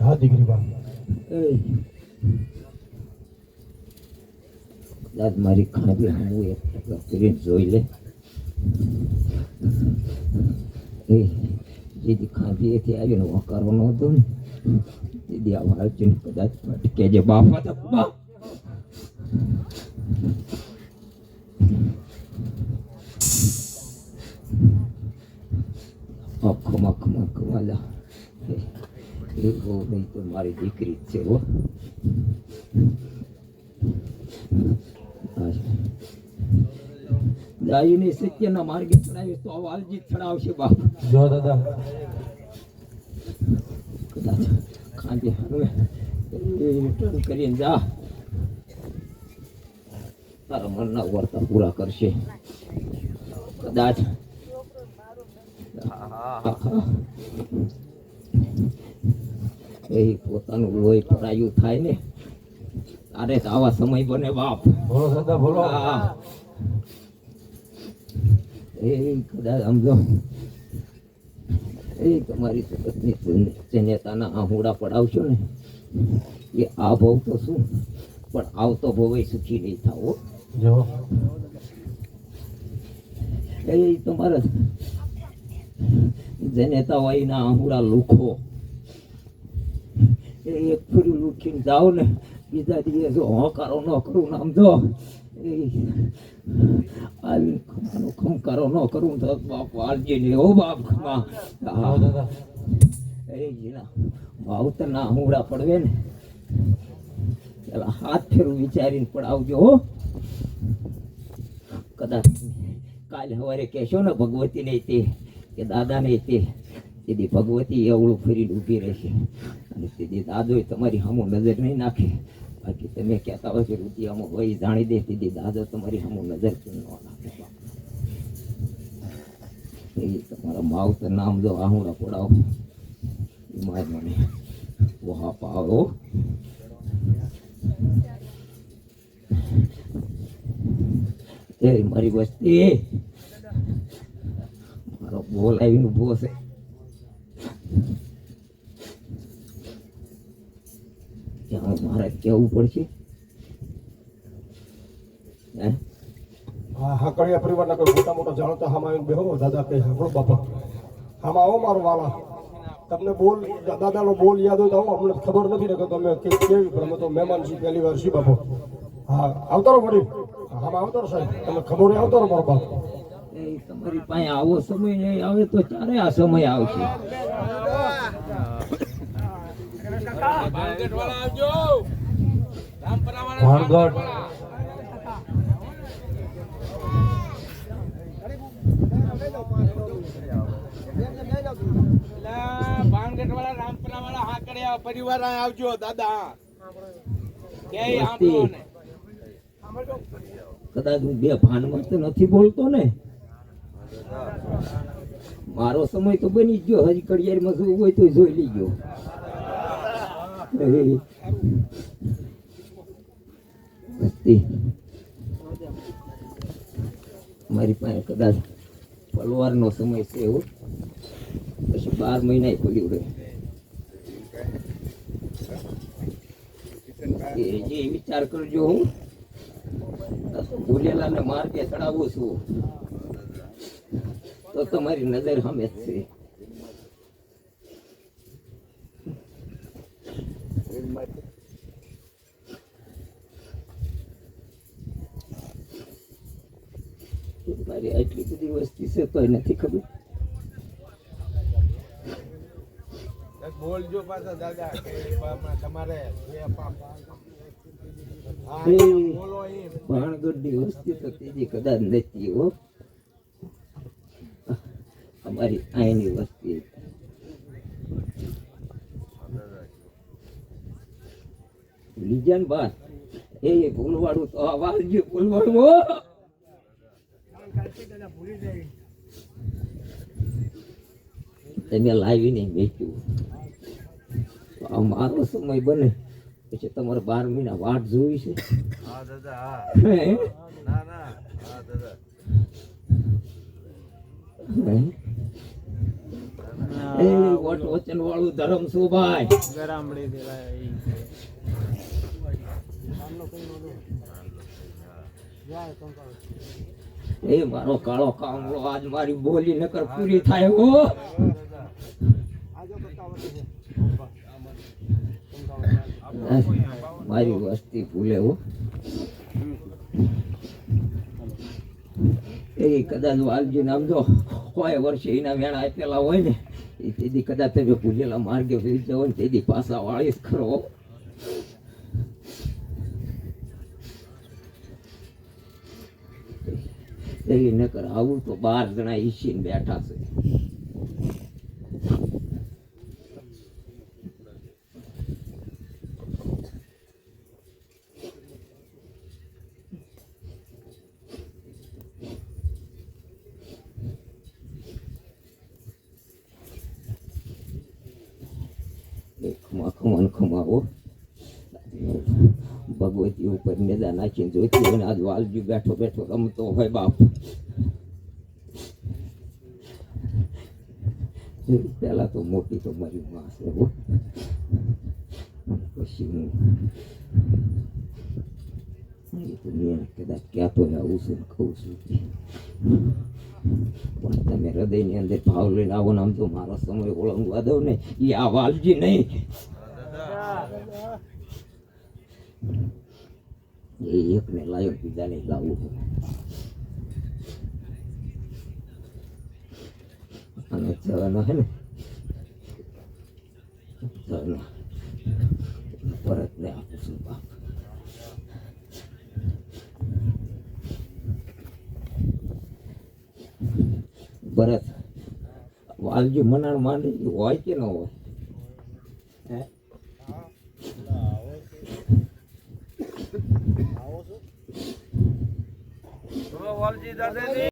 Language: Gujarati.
હા દીકરી બા દાદ મારી ખાધી હું એક કરીને જોઈ લે દીદી ખાધી એથી આવીને વકારો નહોતો ને દીદી આ વાળચીને કદાચ કે જે બાપા તો બાપ આખોમાં કમાલા એ બહુ નહીં તો મારી દીકરી જ છે હો ગાયને સત્યના માર્ગે ચડાવી તો વાલજી ચડાવશે બાપ જો દાદા કદાચ ખાંડી હવે રિટર્ન કરીને જા તારા મનના વર્તા પૂરા કરશે કદાચ એ પોતાનું લોહી પડાયું થાય ને તારે તો આવા સમય બને બાપ બોલો દાદા બોલો એ કદાચ સમજો એ તમારી પત્ની જનેતાના આહુડા પડાવશો ને એ આ ભવ તો શું પણ આવતો ભવ સુખી નહીં થાવો જો એ તમારા જનેતા હોય ના આહુડા લુખો એ એક ફરી લૂખીને જાઓ ને બીજા દિવસે જો હોકારો ન કરું નામ જો આવી ખમકારો ન કરું તો બાપ વાલજી ને ઓ બાપ ખમા એ જીના માવતરના આહુડા પડવે ને પેલા હાથ ફેરું વિચારીને પડાવજો હો કદાચ કાલે સવારે કહેશો ને ભગવતી ને તે કે દાદા ને તે સીધી ભગવતી એવડું ફરીને ઊભી રહેશે અને સીધી દાદો તમારી સામું નજર નહીં નાખે બાકી તમે કહેતા હોય કે રૂપિયામાં વહી જાણી દે સીધી દાદો તમારી સામું નજર ન નાખે એ તમારા માવતર નામ જો આહુડા પડાવો એ માર મને વહા પાવો એ મારી વસ્તી મારો બોલ આવીને ઉભો છે ત્યાં મારે કેવું પડશે હા કળિયા પરિવારના કોઈ મોટા મોટા જાણતા હામાં આવીને બેહો દાદા કહે સાંભળો બાપા હામાં આવો મારો વાલા તમને બોલ દાદાનો બોલ યાદ હોય તો આવો અમને ખબર નથી ને કે તમે કેવી પણ અમે તો મહેમાન છીએ પહેલી વાર છીએ બાપો હા આવતારો વડીલ હામાં આવતારો સાહેબ તમે ખબર નહીં આવતારો મારો બાપ એ તમારી પાસે આવો સમય નહીં આવે તો ચારે આ સમય આવશે ભાણગઢ પરિવાર આવજો દાદા કદાચ હું બે ભાનમાં તો નથી બોલતો ને મારો સમય તો બની ગયો હજી કડિયારમાં જોવું હોય તો જોઈ લીજો મારી પાસે કદાચ પલવારનો સમય છે એવો પછી 12 મહિના પડ્યું રહે જે વિચાર કરજો હું ભૂલેલાને માર્ગે ચડાવું છું તો તમારી નજર સામે જ છે મારી આટલી બધી વસ્તી છે તોય નથી ખબર બોલજો પાછા દાદા તમારે ભાણગઢની વસ્તી તો તેજી કદાચ નથી હો અમારી અહીંની વસ્તી સમજ્યા ને બાર એ ફૂલવાડું તો આ વાલજી ફૂલવાડું હો. તમે લાવીને વેચ્યું આ મારો સમય બને પછી તમારે 12 મહિના વાટ જોવી છે. હા દાદા હા હે? ના ના હા દાદા હે? એ વટ વચન વાળું ધર્મ શું ભાઈ? ગરામડી એ મારો કાળો કામળો આજ મારી બોલી નકર પૂરી થાય હો. મારી વસ્તી ભૂલે હો. એ કદાચ વાલજી નામ જો હોય વર્ષે એના વેણા આપેલા હોય ને એ તેથી કદાચ તમે ભૂલેલા માર્ગે ફરી જાવ ને તેથી પાછા વાળીશ ખરો. એ નકર આવું તો 12 જણા ઈશીને બેઠા છે. ખમાવો ભગવતી ઉપર મેદા નાખીને જોઈતી હોય ને આજ વાલજી બેઠો બેઠો રમતો હોય બાપ. પેલા તો મોટી તો મારી માં છે હો. પછી હું મેં કદાચ કહેતો આવું છું ને કહું છું પણ તમે હૃદયની અંદર ભાવ લઈને આવો ને આમ તો મારો સમય ઓળંગવા દો ને એ આ વાલજી નહીં. એ એકને લાયો બીજાને લાવવું અને જવાનો હે ને જવાનો પરત ને આપું છું બાપ. ભરત વાલજી મનાણ માંડી હોય કે ન હોય? હે વાલજી દાદાજી